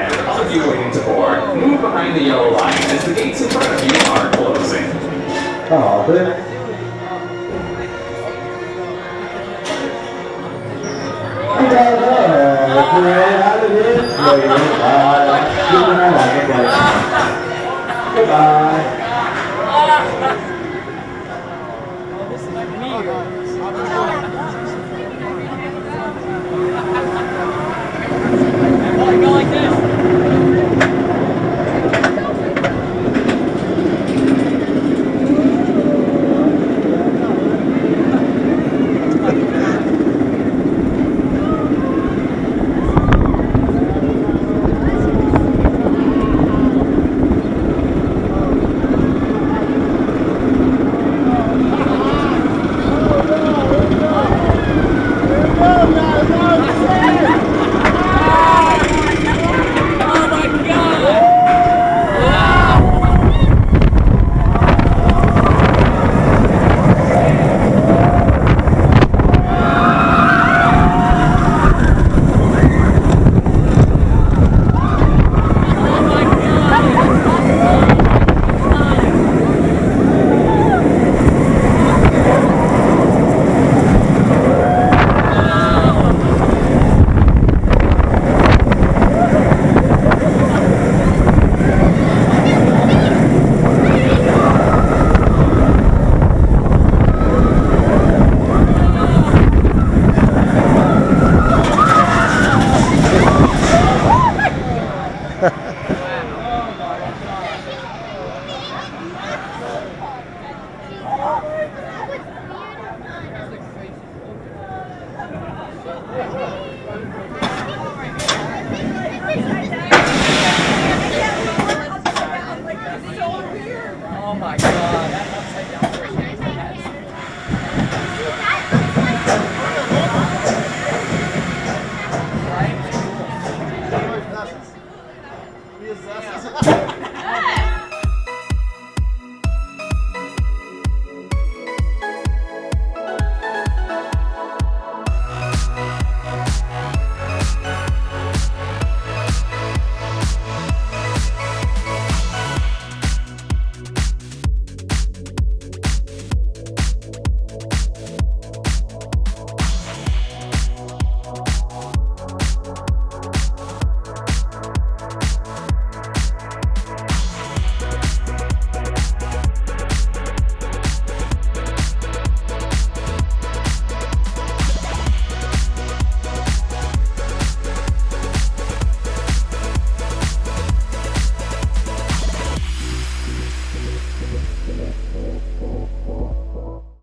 And all of you waiting to board, move behind the yellow line as the gates in front of you are closing. Oh, good. Goodbye. Go like this. Oh my god, that's upside down for a change my head. Right?